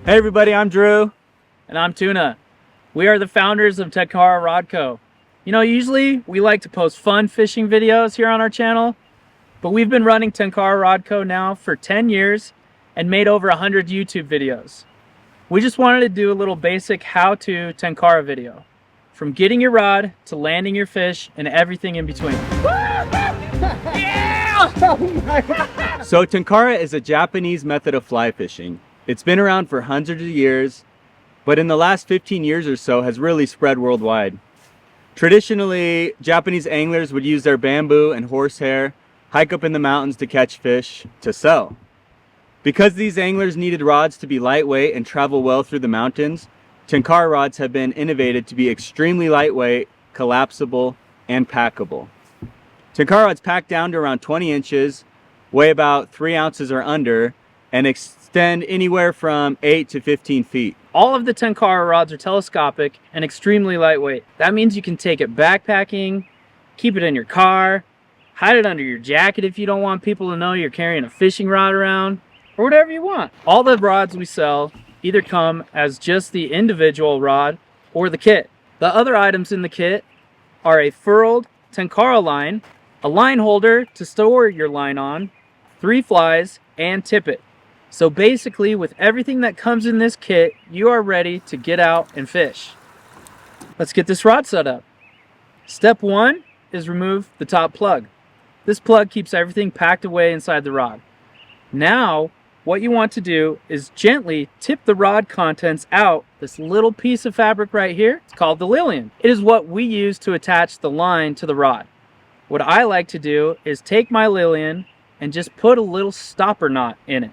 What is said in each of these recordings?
Hey everybody, I'm Drew. And I'm Tuna. We are the founders of Tenkara Rod Co. You know, usually we like to post fun fishing videos here on our channel, but we've been running Tenkara Rod Co now for 10 years and made over 100 YouTube videos. We just wanted to do a little basic how-to Tenkara video, from getting your rod to landing your fish and everything in between. So Tenkara is a Japanese method of fly fishing. It's been around for hundreds of years, but in the last 15 years or so has really spread worldwide. Traditionally, Japanese anglers would use their bamboo and horsehair, hike up in the mountains to catch fish to sell. Because these anglers needed rods to be lightweight and travel well through the mountains, Tenkara rods have been innovated to be extremely lightweight, collapsible, and packable. Tenkara rods pack down to around 20 inches, weigh about 3 ounces or under, and extend anywhere from 8 to 15 feet. All of the Tenkara rods are telescopic and extremely lightweight. That means you can take it backpacking, keep it in your car, hide it under your jacket if you don't want people to know you're carrying a fishing rod around, or whatever you want. All the rods we sell either come as just the individual rod or the kit. The other items in the kit are a furled Tenkara line, a line holder to store your line on, 3 flies, and tippet. So basically, with everything that comes in this kit, you are ready to get out and fish. Let's get this rod set up. Step 1 is remove the top plug. This plug keeps everything packed away inside the rod. Now, what you want to do is gently tip the rod contents out. This little piece of fabric right here, it's called the lilian. It is what we use to attach the line to the rod. What I like to do is take my lilian and just put a little stopper knot in it.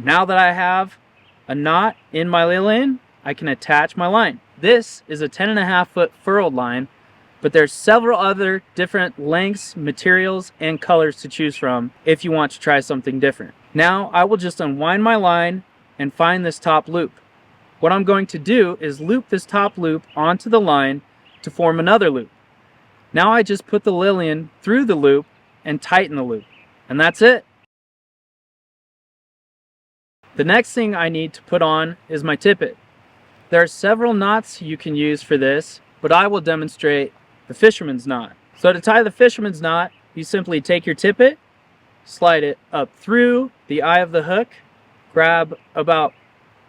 Now that I have a knot in my lilian, I can attach my line. This is a 10.5 foot furled line, but there's several other different lengths, materials, and colors to choose from if you want to try something different. Now I will just unwind my line and find this top loop. What I'm going to do is loop this top loop onto the line to form another loop. Now I just put the lilian through the loop and tighten the loop, and that's it. The next thing I need to put on is my tippet. There are several knots you can use for this, but I will demonstrate the fisherman's knot. So to tie the fisherman's knot, you simply take your tippet, slide it up through the eye of the hook, grab about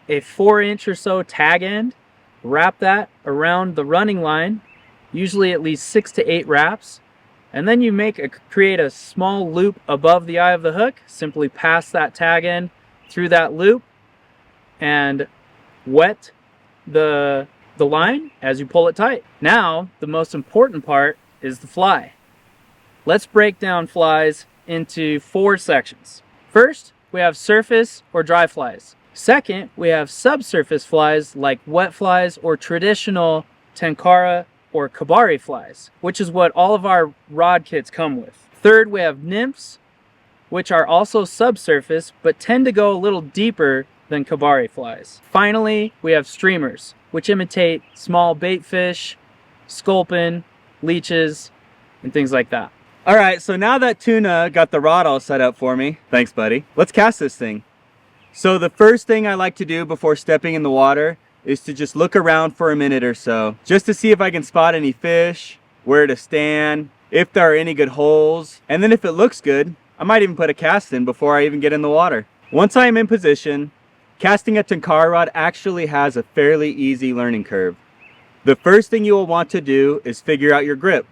a 4-inch or so tag end, wrap that around the running line, usually at least 6 to 8 wraps, and then you create a small loop above the eye of the hook. Simply pass that tag end through that loop and wet the line as you pull it tight. Now, the most important part is the fly. Let's break down flies into 4 sections. First, we have surface or dry flies. Second, we have subsurface flies like wet flies or traditional Tenkara or Kabari flies, which is what all of our rod kits come with. Third, we have nymphs, which are also subsurface but tend to go a little deeper than Kabari flies. Finally, we have streamers, which imitate small bait fish, sculpin, leeches, and things like that. Alright, so now that Tuna got the rod all set up for me, thanks buddy, let's cast this thing. So the first thing I like to do before stepping in the water is to just look around for a minute or so, just to see if I can spot any fish, where to stand, if there are any good holes, and then if it looks good, I might even put a cast in before I even get in the water. Once I am in position, casting a Tenkara rod actually has a fairly easy learning curve. The first thing you will want to do is figure out your grip.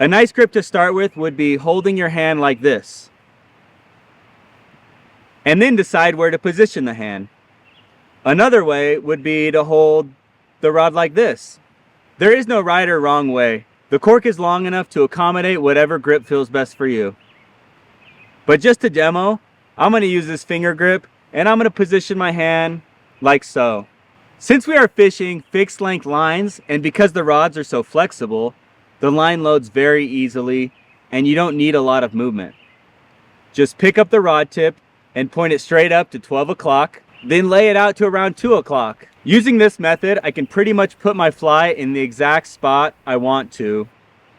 A nice grip to start with would be holding your hand like this, and then decide where to position the hand. Another way would be to hold the rod like this. There is no right or wrong way. The cork is long enough to accommodate whatever grip feels best for you. But just to demo, I'm going to use this finger grip and I'm going to position my hand like so. Since we are fishing fixed length lines and because the rods are so flexible, the line loads very easily and you don't need a lot of movement. Just pick up the rod tip and point it straight up to 12 o'clock, then lay it out to around 2 o'clock. Using this method, I can pretty much put my fly in the exact spot I want to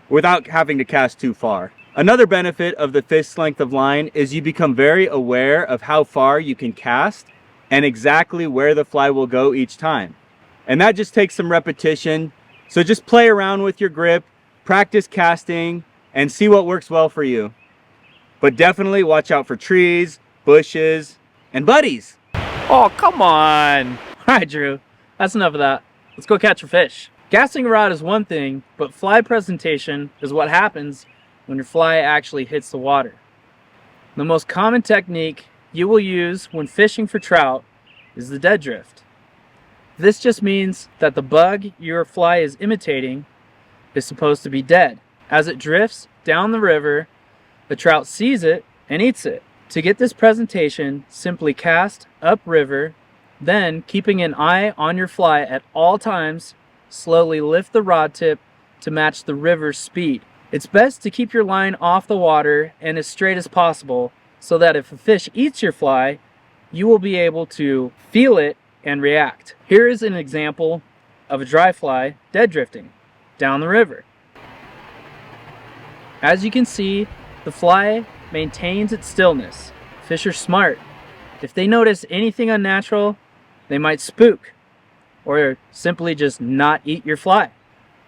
without having to cast too far. Another benefit of the fixed length of line is you become very aware of how far you can cast and exactly where the fly will go each time. And that just takes some repetition. So just play around with your grip, practice casting, and see what works well for you. But definitely watch out for trees, bushes, and buddies. Oh, come on. All right, Drew, that's enough of that. Let's go catch a fish. Casting a rod is one thing, but fly presentation is what happens when your fly actually hits the water. The most common technique you will use when fishing for trout is the dead drift. This just means that the bug your fly is imitating is supposed to be dead. As it drifts down the river, the trout sees it and eats it. To get this presentation, simply cast upriver, then keeping an eye on your fly at all times, slowly lift the rod tip to match the river's speed. It's best to keep your line off the water and as straight as possible so that if a fish eats your fly, you will be able to feel it and react. Here is an example of a dry fly dead drifting down the river. As you can see, the fly maintains its stillness. Fish are smart. If they notice anything unnatural, they might spook or simply just not eat your fly.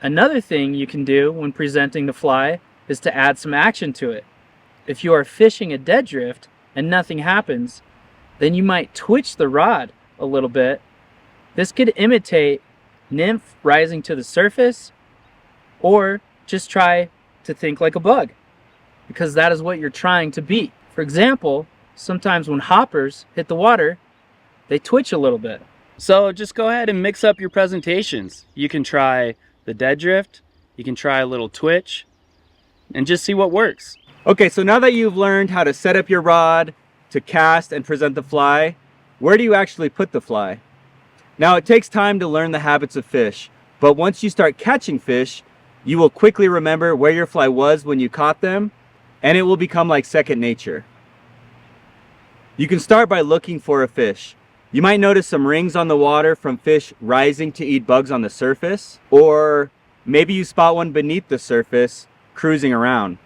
Another thing you can do when presenting the fly is to add some action to it. If you are fishing a dead drift and nothing happens, then you might twitch the rod a little bit. This could imitate nymph rising to the surface, or just try to think like a bug, because that is what you're trying to be. For example, sometimes when hoppers hit the water, they twitch a little bit. So just go ahead and mix up your presentations. You can try the dead drift, you can try a little twitch, and just see what works. Okay, so now that you've learned how to set up your rod, to cast and present the fly, where do you actually put the fly? Now, it takes time to learn the habits of fish, but once you start catching fish, you will quickly remember where your fly was when you caught them, and it will become like second nature. You can start by looking for a fish. You might notice some rings on the water from fish rising to eat bugs on the surface, or maybe you spot one beneath the surface cruising around.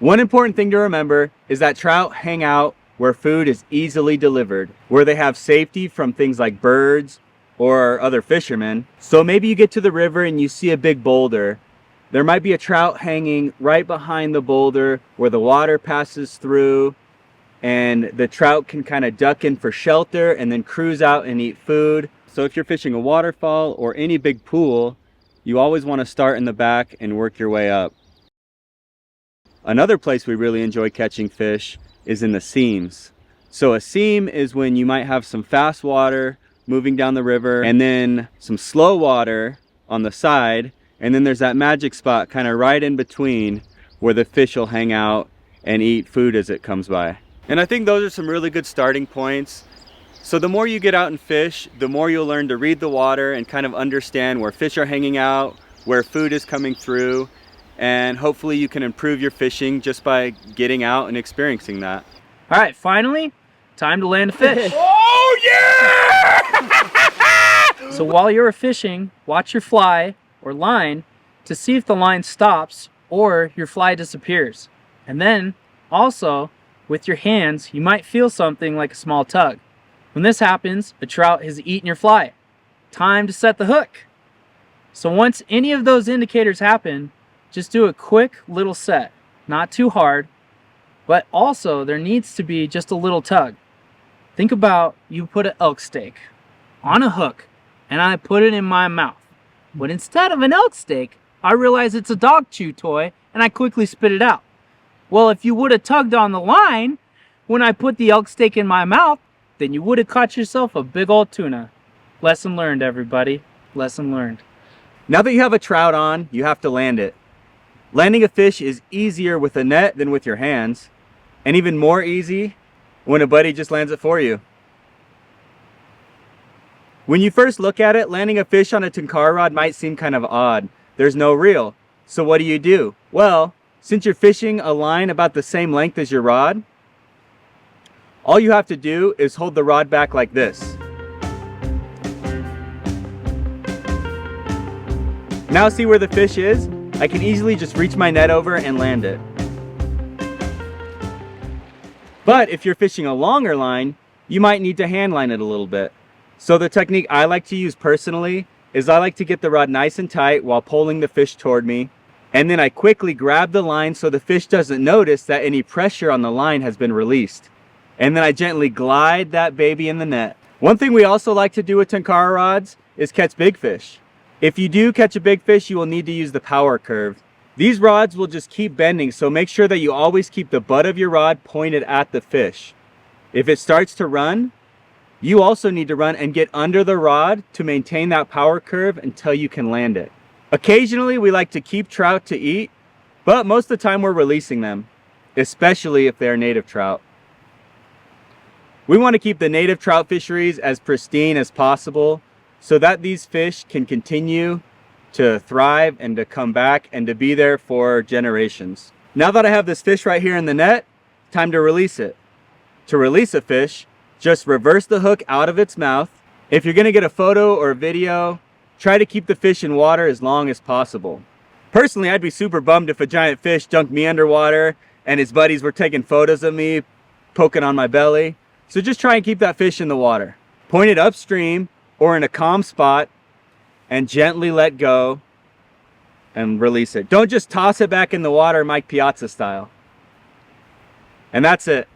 One important thing to remember is that trout hang out where food is easily delivered, where they have safety from things like birds or other fishermen. So maybe you get to the river and you see a big boulder. There might be a trout hanging right behind the boulder where the water passes through, and the trout can kind of duck in for shelter and then cruise out and eat food. So if you're fishing a waterfall or any big pool, you always want to start in the back and work your way up. Another place we really enjoy catching fish is in the seams. So a seam is when you might have some fast water moving down the river and then some slow water on the side, and then there's that magic spot kind of right in between where the fish will hang out and eat food as it comes by. And I think those are some really good starting points. So the more you get out and fish, the more you'll learn to read the water and kind of understand where fish are hanging out, where food is coming through, and hopefully you can improve your fishing just by getting out and experiencing that. All right, finally, time to land a fish. Oh yeah! So while you're fishing, watch your fly or line to see if the line stops or your fly disappears. And then also, with your hands, you might feel something like a small tug. When this happens, a trout has eaten your fly. Time to set the hook. So once any of those indicators happen, just do a quick little set, not too hard, but also there needs to be just a little tug. Think about you put an elk steak on a hook and I put it in my mouth. But instead of an elk steak, I realize it's a dog chew toy and I quickly spit it out. Well, if you would have tugged on the line when I put the elk steak in my mouth, then you would have caught yourself a big old tuna. Lesson learned, everybody. Lesson learned. Now that you have a trout on, you have to land it. Landing a fish is easier with a net than with your hands, and even more easy when a buddy just lands it for you. When you first look at it, landing a fish on a Tenkara rod might seem kind of odd. There's no reel. So what do? Well, since you're fishing a line about the same length as your rod, all you have to do is hold the rod back like this. Now see where the fish is? I can easily just reach my net over and land it. But if you're fishing a longer line, you might need to hand line it a little bit. So the technique I like to use personally is I like to get the rod nice and tight while pulling the fish toward me. And then I quickly grab the line so the fish doesn't notice that any pressure on the line has been released. And then I gently glide that baby in the net. One thing we also like to do with Tenkara rods is catch big fish. If you do catch a big fish, you will need to use the power curve. These rods will just keep bending, so make sure that you always keep the butt of your rod pointed at the fish. If it starts to run, you also need to run and get under the rod to maintain that power curve until you can land it. Occasionally, we like to keep trout to eat, but most of the time we're releasing them, especially if they're native trout. We want to keep the native trout fisheries as pristine as possible so that these fish can continue to thrive and to come back and to be there for generations. Now that I have this fish right here in the net, time to release it. To release a fish, just reverse the hook out of its mouth. If you're going to get a photo or a video, try to keep the fish in water as long as possible. Personally, I'd be super bummed if a giant fish dunked me underwater and his buddies were taking photos of me poking on my belly. So just try and keep that fish in the water. Point it upstream or in a calm spot and gently let go and release it. Don't just toss it back in the water Mike Piazza style. And that's it.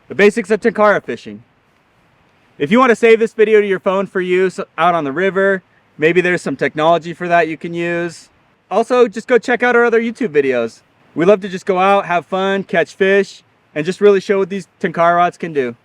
The basics of Tenkara fishing. If you want to save this video to your phone for use out on the river, maybe there's some technology for that you can use. Also, just go check out our other YouTube videos. We love to just go out, have fun, catch fish, and just really show what these Tenkara rods can do.